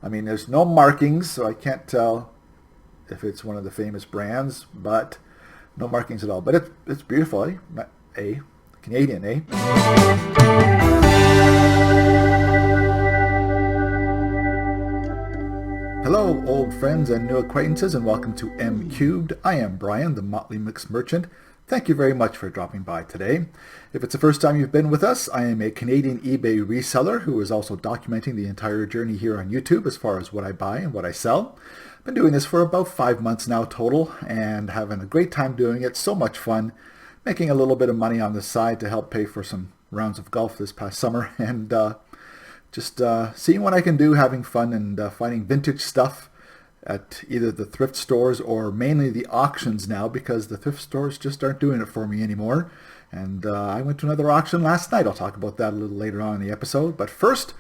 I mean, there's no markings, so I can't tell if it's one of the famous brands, but no markings at all. But it's beautiful, eh? Canadian, eh? Hello, old friends and new acquaintances, and welcome to M Cubed. I am Brian, the Motley Mix Merchant. Thank you very much for dropping by today. If it's the first time you've been with us, I am a Canadian eBay reseller who is also documenting the entire journey here on YouTube as far as what I buy and what I sell. I've been doing this for about 5 months now total and having a great time doing it. So much fun, making a little bit of money on the side to help pay for some rounds of golf this past summer, and just seeing what I can do, having fun, and finding vintage stuff at either the thrift stores or mainly the auctions now, because the thrift stores just aren't doing it for me anymore. And I went to another auction last night. I'll talk about that a little later on in the episode. But first,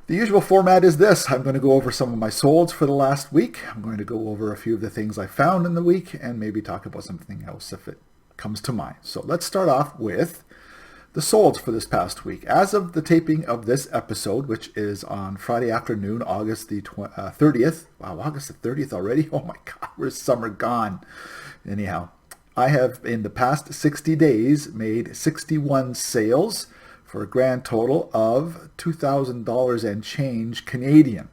the usual format is this. I'm going to go over some of my solds for the last week. I'm going to go over a few of the things I found in the week and maybe talk about something else if it comes to mind. So let's start off with the solds for this past week. As of the taping of this episode, which is on Friday afternoon, August the 30th. Wow, August the 30th already? Oh my God, where's summer gone? Anyhow, I have in the past 60 days made 61 sales for a grand total of $2,000 and change Canadian.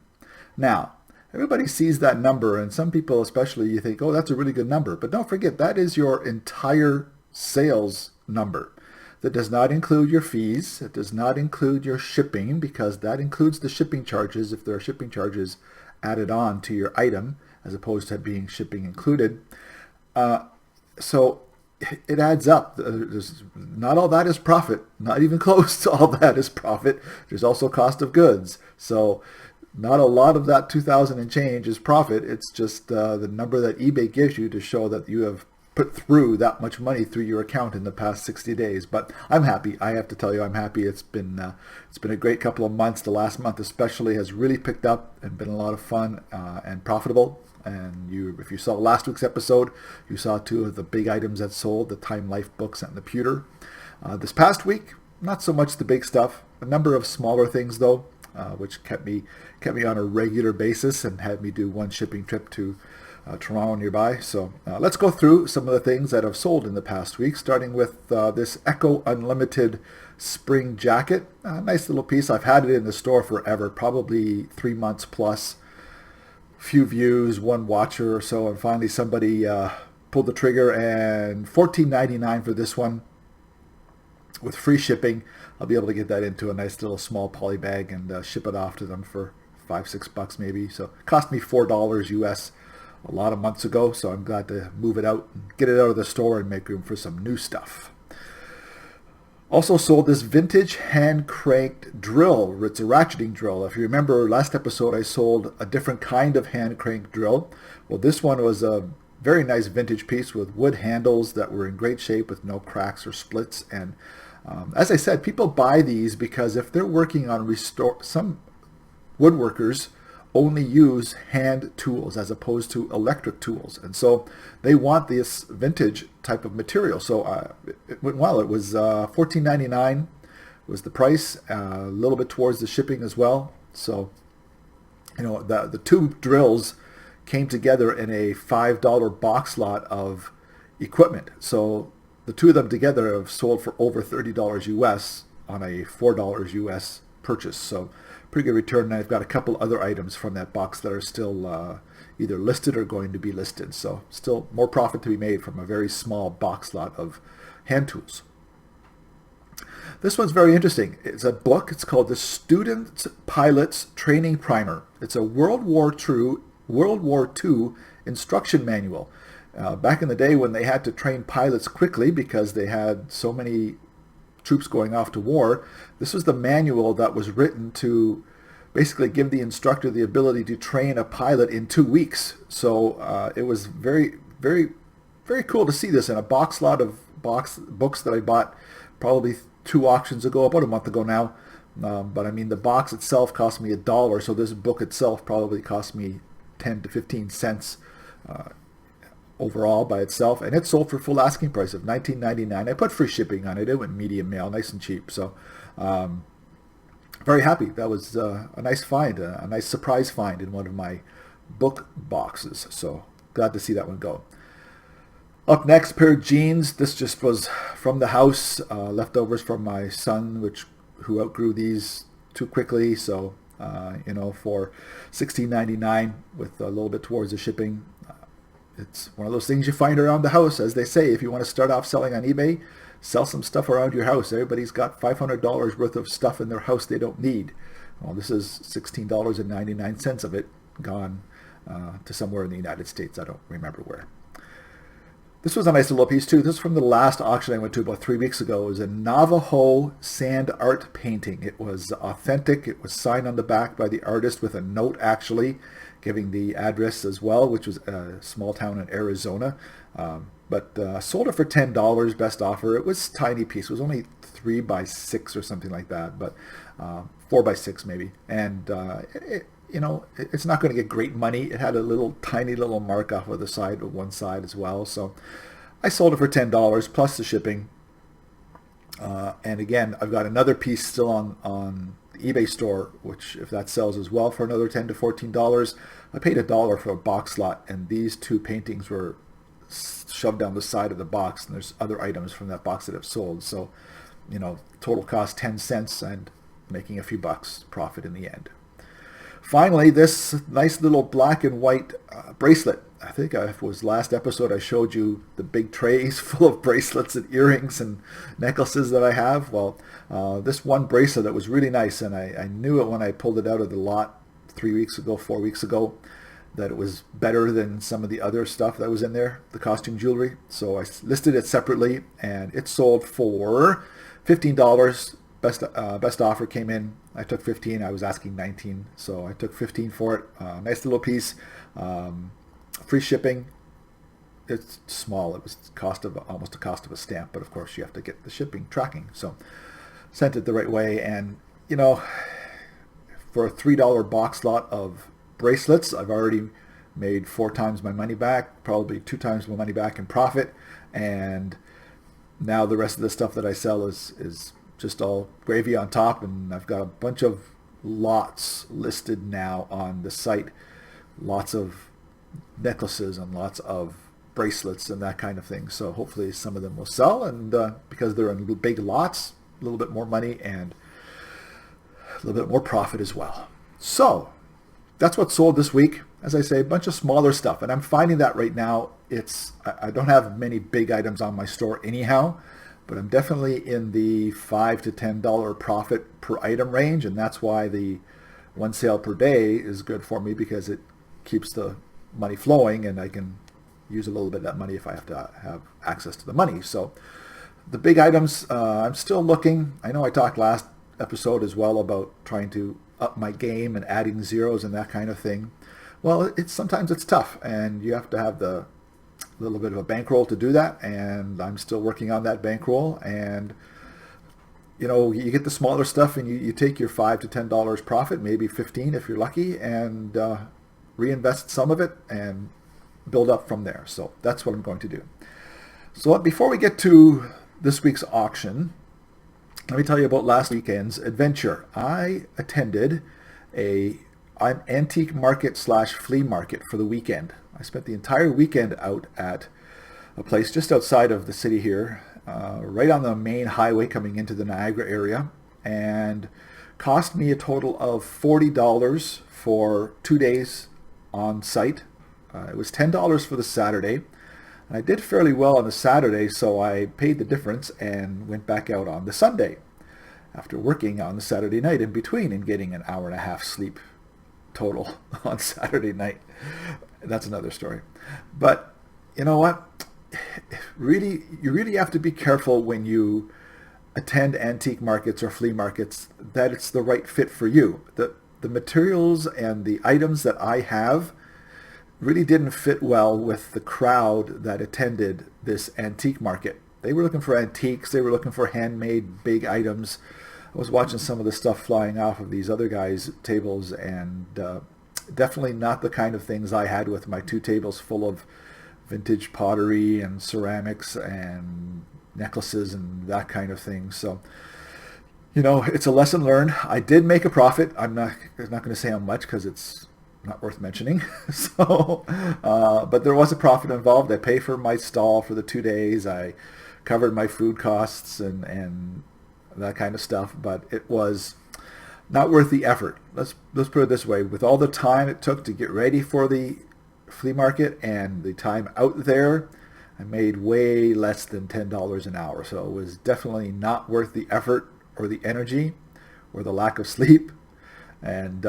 Now, everybody sees that number, and some people especially, you think, oh, that's a really good number. But don't forget, that is your entire sales number. That does not include your fees. It does not include your shipping, because that includes the shipping charges if there are shipping charges added on to your item as opposed to being shipping included. So it adds up. Not all that is profit. Not even close to all that is profit. There's also cost of goods. So not a lot of that 2,000 and change is profit. It's just the number that eBay gives you to show that you have put through that much money through your account in the past 60 days. But I'm happy. I have to tell you, I'm happy. It's been a great couple of months. The last month especially has really picked up and been a lot of fun and profitable. And if you saw last week's episode, you saw two of the big items that sold, the Time Life books and the pewter. This past week, not so much the big stuff. A number of smaller things though, which kept me on a regular basis and had me do one shipping trip to Toronto nearby. So let's go through some of the things that have sold in the past week, starting with this Echo Unlimited spring jacket. Nice little piece. I've had it in the store forever, probably 3 months plus. Few views, one watcher or so, and finally somebody pulled the trigger, and $14.99 for this one with free shipping. I'll be able to get that into a nice little small poly bag and ship it off to them for $5-6 maybe. So it cost me $4 US a lot of months ago, so I'm glad to move it out and get it out of the store and make room for some new stuff. Also sold this vintage hand-cranked drill. It's a ratcheting drill. If you remember last episode, I sold a different kind of hand-cranked drill. Well, this one was a very nice vintage piece with wood handles that were in great shape with no cracks or splits. And as I said, people buy these because if they're working on some woodworkers only use hand tools as opposed to electric tools, and so they want this vintage type of material. So it went well. It was $14.99 was the price, a little bit towards the shipping as well. So the two drills came together in a $5 box lot of equipment. So the two of them together have sold for over $30 US on a $4 US purchase. So pretty good return. And I've got a couple other items from that box that are still either listed or going to be listed. So still more profit to be made from a very small box lot of hand tools. This one's very interesting. It's a book. It's called the Student Pilot's Training Primer. It's a World War II instruction manual. Back in the day when they had to train pilots quickly because they had so many troops going off to war, this was the manual that was written to basically give the instructor the ability to train a pilot in 2 weeks. So it was very, very, very cool to see this in a box lot of books that I bought probably 2 auctions ago, about a month ago now. But I mean, the box itself cost me $1, so this book itself probably cost me 10 to 15 cents overall by itself, and it sold for full asking price of $19.99. I put free shipping on it. It went medium mail, nice and cheap. So very happy. That was a nice find, a nice surprise find in one of my book boxes. So glad to see that one go. Up next, pair of jeans. This just was from the house, leftovers from my son, who outgrew these too quickly. So for $16.99 with a little bit towards the shipping. It's one of those things you find around the house, as they say. If you want to start off selling on eBay, sell some stuff around your house. Everybody's got $500 worth of stuff in their house they don't need. Well, this is $16.99 of it gone to somewhere in the United States. I don't remember where. This was a nice little piece too. This is from the last auction I went to about 3 weeks ago. It was a Navajo sand art painting. It was authentic. It was signed on the back by the artist with a note actually giving the address as well, which was a small town in Arizona. But sold it for $10, best offer. It was a tiny piece. It was only 3 by 6 or something like that, but 4 by 6 maybe. And it's not going to get great money. It had a tiny little mark off of the side of one side as well. So I sold it for $10 plus the shipping. And again, I've got another piece still on the eBay store, which if that sells as well for another $10 to $14. I paid $1 for a box lot, and these 2 paintings were shoved down the side of the box, and there's other items from that box that have sold. So, total cost 10 cents and making a few bucks profit in the end. Finally, this nice little black and white bracelet. I think it was last episode I showed you the big trays full of bracelets and earrings and necklaces that I have. Well, this one bracelet that was really nice, and I knew it when I pulled it out of the lot 4 weeks ago, that it was better than some of the other stuff that was in there, the costume jewelry. So I listed it separately, and it sold for $15. Best offer came in. I took 15. I was asking 19, so I took 15 for it. Nice little piece. Free shipping. It's small. It was almost the cost of a stamp, but of course you have to get the shipping tracking. So sent it the right way, and for a $3 box lot of bracelets, I've already made 4 times my money back, probably 2 times my money back in profit, and now the rest of the stuff that I sell is just all gravy on top, and I've got a bunch of lots listed now on the site, lots of necklaces and lots of bracelets and that kind of thing. So hopefully some of them will sell, and because they're in big lots, a little bit more money and a little bit more profit as well. So that's what sold this week. As I say, a bunch of smaller stuff, and I'm finding that right now I don't have many big items on my store anyhow, but I'm definitely in the $5 to $10 profit per item range, and that's why the one sale per day is good for me, because it keeps the money flowing, and I can use a little bit of that money if I have to have access to the money. So the big items, I'm still looking. I know I talked last episode as well about trying to up my game and adding zeros and that kind of thing. Well, sometimes it's tough, and you have to have the little bit of a bankroll to do that, and I'm still working on that bankroll. And you get the smaller stuff, and you take your $5 to $10 profit, maybe 15 if you're lucky, and reinvest some of it and build up from there. So that's what I'm going to do. So before we get to this week's auction, let me tell you about last weekend's adventure. I attended an antique market / flea market for the weekend. I spent the entire weekend out at a place just outside of the city here, right on the main highway coming into the Niagara area, and cost me a total of $40 for 2 days on site. It was $10 for the Saturday. And I did fairly well on the Saturday, so I paid the difference and went back out on the Sunday after working on the Saturday night in between and getting an hour and a half sleep total on Saturday night. That's another story. But you know what? You really have to be careful when you attend antique markets or flea markets that it's the right fit for you. The materials and the items that I have really didn't fit well with the crowd that attended this antique market. They were looking for antiques. They were looking for handmade big items. I was watching some of the stuff flying off of these other guys' tables, and definitely not the kind of things I had with my 2 tables full of vintage pottery and ceramics and necklaces and that kind of thing. So It's a lesson learned. I did make a profit. I'm not going to say how much because it's not worth mentioning. But there was a profit involved. I paid for my stall for the 2 days. I covered my food costs and that kind of stuff. But it was not worth the effort. Let's put it this way: with all the time it took to get ready for the flea market and the time out there, I made way less than $10 an hour. So it was definitely not worth the effort or the energy or the lack of sleep. And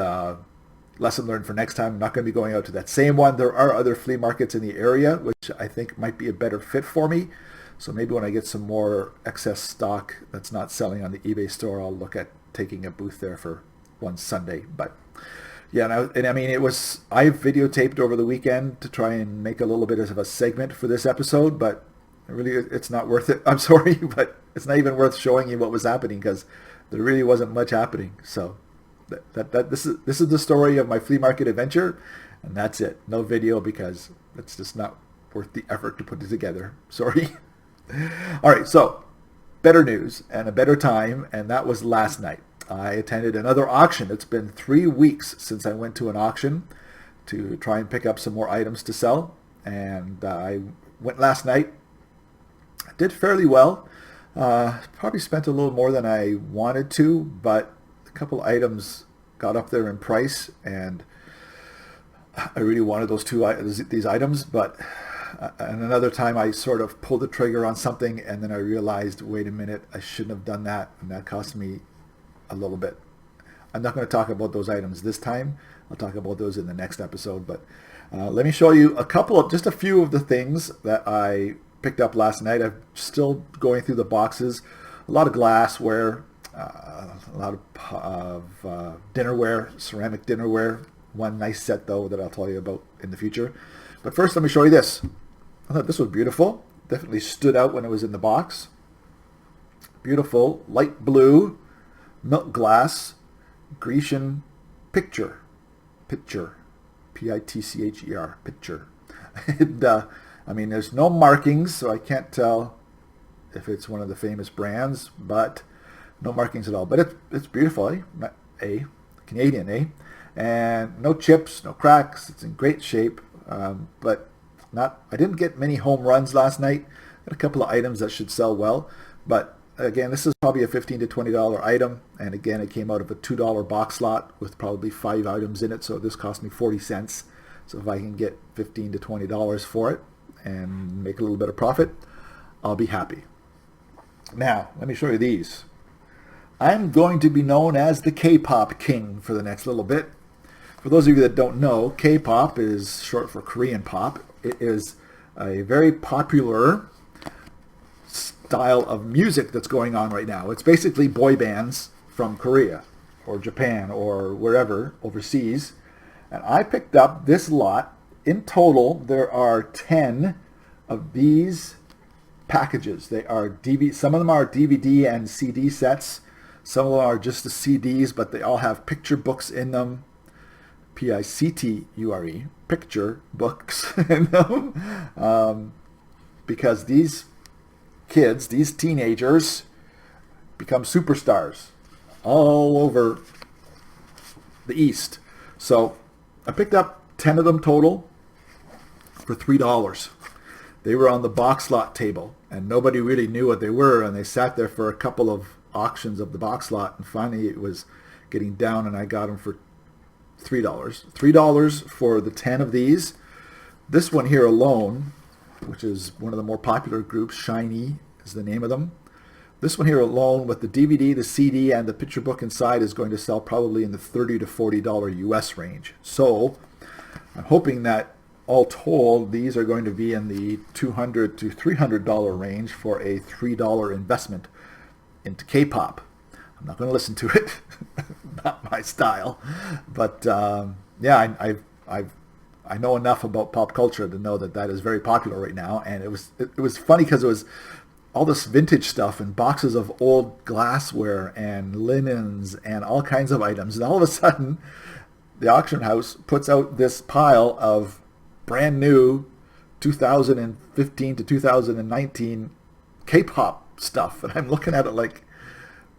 lesson learned for next time. I'm not going to be going out to that same one. There are other flea markets in the area, which I think might be a better fit for me. So maybe when I get some more excess stock that's not selling on the eBay store, I'll look at taking a booth there for one Sunday. But yeah, and I mean, I videotaped over the weekend to try and make a little bit of a segment for this episode, but really it's not worth it. I'm sorry, but it's not even worth showing you what was happening because there really wasn't much happening. So this is the story of my flea market adventure, and that's it. No video because it's just not worth the effort to put it together. Sorry. All right, so better news and a better time, and that was last night. I attended another auction. It's been 3 weeks since I went to an auction to try and pick up some more items to sell, and I went last night. I did fairly well. Probably spent a little more than I wanted to, but a couple items got up there in price, and I really wanted these items, but and another time I sort of pulled the trigger on something, and then I realized, wait a minute, I shouldn't have done that, and that cost me a little bit. I'm not going to talk about those items this time. I'll talk about those in the next episode, but let me show you just a few of the things that I picked up last night. I'm still going through the boxes. A lot of glassware, a lot of dinnerware, ceramic dinnerware. One nice set, though, that I'll tell you about in the future. But first, let me show you this. I thought this was beautiful. Definitely stood out when it was in the box. Beautiful, light blue, milk glass, Grecian picture. P-I-T-C-H-E-R, picture. And, I mean, there's no markings, so I can't tell if it's one of the famous brands, but no markings at all. But it's beautiful, eh? Canadian, eh? And no chips, no cracks. It's in great shape, but I didn't get many home runs last night. Got a couple of items that should sell well, but again, this is probably a $15 to $20 item, and again, it came out of a $2 box lot with probably 5 items in it, so this cost me 40 cents. So if I can get $15 to $20 for it and make a little bit of profit, I'll be happy. Now, let me show you these. I'm going to be known as the K-pop king for the next little bit. For those of you that don't know, K-pop is short for Korean pop. It is a very popular style of music that's going on right now. It's basically boy bands from Korea or Japan or wherever overseas. And I picked up this lot. In total, there are 10 of these packages. They are some of them are DVD and CD sets. Some of them are just the CDs, but they all have picture books in them. P-I-C-T-U-R-E, picture books in them. Because these kids, these teenagers, become superstars all over the East. So I picked up 10 of them total for $3. They were on the box lot table, and nobody really knew what they were, and they sat there for a couple of auctions of the box lot, and finally it was getting down, and I got them for $3. $3 for the 10 of these. This one here alone, which is one of the more popular groups, Shiny is the name of them. This one here alone with the DVD, the CD, and the picture book inside is going to sell probably in the $30 to $40 US range. So I'm hoping that all told, these are going to be in the $200 to $300 range for a $3 investment into K-pop. I'm not going to listen to it, not my style, but yeah, I know enough about pop culture to know that that is very popular right now. And it was funny because it was all this vintage stuff and boxes of old glassware and linens and all kinds of items. And all of a sudden, the auction house puts out this pile of brand new 2015 to 2019 K-pop stuff. And I'm looking at it like,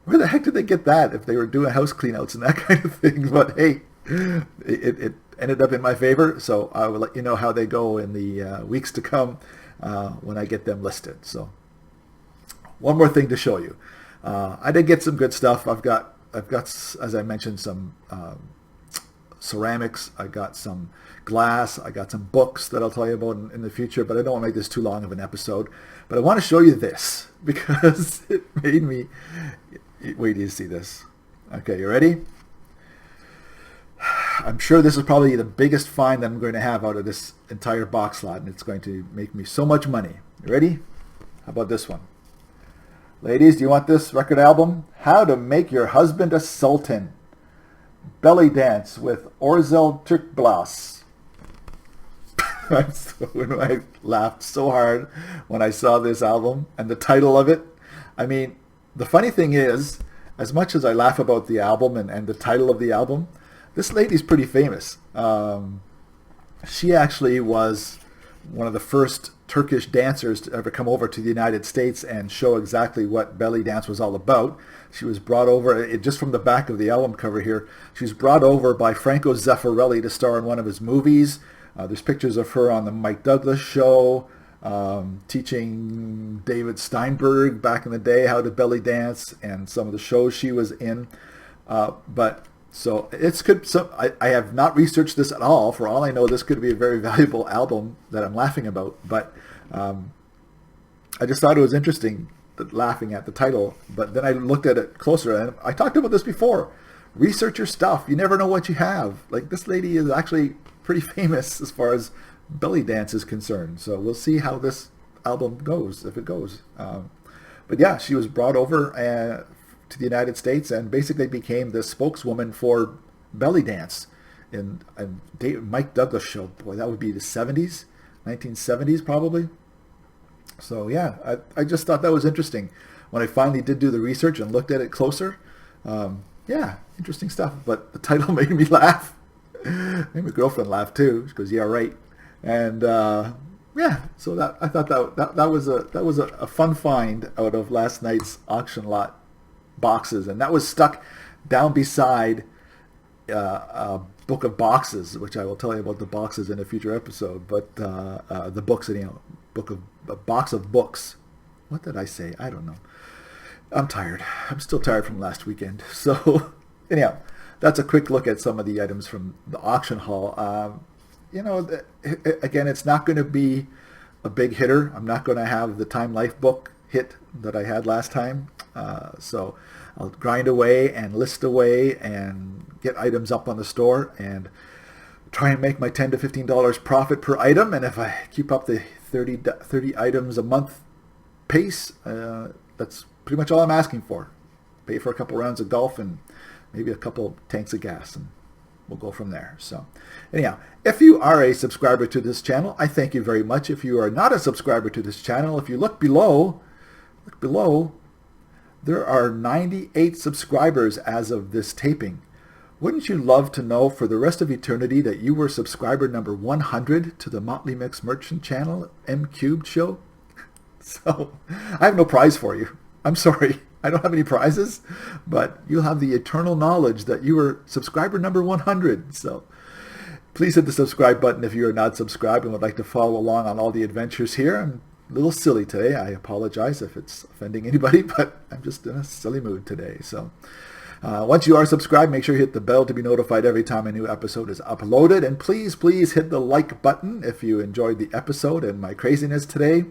where the heck did they get that if they were doing house cleanouts and that kind of thing? But hey, it ended up in my favor, so I will let you know how they go in the weeks to come when I get them listed. So one more thing to show you. I did get some good stuff. I've got, as I mentioned, some ceramics. I got some glass. I got some books that I'll tell you about in the future, but I don't want to make this too long of an episode. But I want to show you this because it made me... Wait till you see this. Okay, you ready? I'm sure this is probably the biggest find that I'm going to have out of this entire box lot, and it's going to make me so much money. You ready? How about this one? Ladies, do you want this record album? How to Make Your Husband a Sultan. Belly Dance with Resell Turkblas. I laughed so hard when I saw this album and the title of it. I mean, the funny thing is, as much as I laugh about the album and the title of the album, this lady's pretty famous. She actually was one of the first Turkish dancers to ever come over to the United States and show exactly what belly dance was all about. She was brought over, just from the back of the album cover here, she was brought over by Franco Zeffirelli to star in one of his movies. There's pictures of her on the Mike Douglas show, teaching David Steinberg back in the day how to belly dance, and some of the shows she was in. So it's good. So I have not researched this at all. For all I know, this could be a very valuable album that I'm laughing about. But I just thought it was interesting, laughing at the title. But then I looked at it closer, and I talked about this before. Research your stuff. You never know what you have. Like, this lady is actually pretty famous as far as belly dance is concerned. So we'll see how this album goes, if it goes. But yeah, she was brought over to the United States and basically became the spokeswoman for belly dance in Mike Douglas show. Boy, that would be the 70s, 1970s probably. So yeah, I just thought that was interesting when I finally did do the research and looked at it closer. Yeah, interesting stuff. But the title made me laugh. Made my girlfriend laugh too. She goes, "Yeah, right." And yeah, so I thought that was a fun find out of last night's auction lot boxes, and that was stuck down beside a book of boxes, which I will tell you about the boxes in a future episode. But the books, a box of books. What did I say? I don't know. I'm tired. I'm still tired from last weekend. So anyhow, that's a quick look at some of the items from the auction haul. Again, it's not going to be a big hitter. I'm not going to have the Time Life book hit that I had last time. So I'll grind away and list away and get items up on the store and try and make my $10 to $15 profit per item. And if I keep up the 30 items a month pace, that's pretty much all I'm asking for. Pay for a couple rounds of golf and maybe a couple tanks of gas, and we'll go from there. So anyhow, if you are a subscriber to this channel, I thank you very much. If you are not a subscriber to this channel, if you look below, there are 98 subscribers as of this taping. Wouldn't you love to know for the rest of eternity that you were subscriber number 100 to the Motley Mix Merchant channel, M Cubed Show? So I have no prize for you. I'm sorry. I don't have any prizes, but you'll have the eternal knowledge that you were subscriber number 100. So please hit the subscribe button if you are not subscribed and would like to follow along on all the adventures here. I'm a little silly today. I apologize if it's offending anybody, but I'm just in a silly mood today. So once you are subscribed, make sure you hit the bell to be notified every time a new episode is uploaded. And please hit the like button if you enjoyed the episode and my craziness today.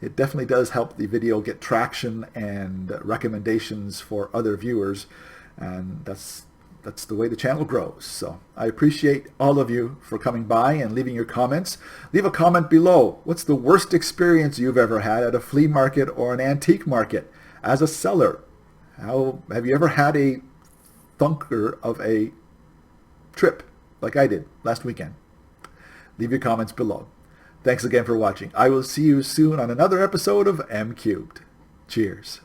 It definitely does help the video get traction and recommendations for other viewers, and that's the way the channel grows. So I appreciate all of you for coming by and leaving your comments. Leave a comment below. What's the worst experience you've ever had at a flea market or an antique market as a seller? Have you ever had a thunker of a trip like I did last weekend? Leave your comments below. Thanks again for watching. I will see you soon on another episode of M Cubed. Cheers.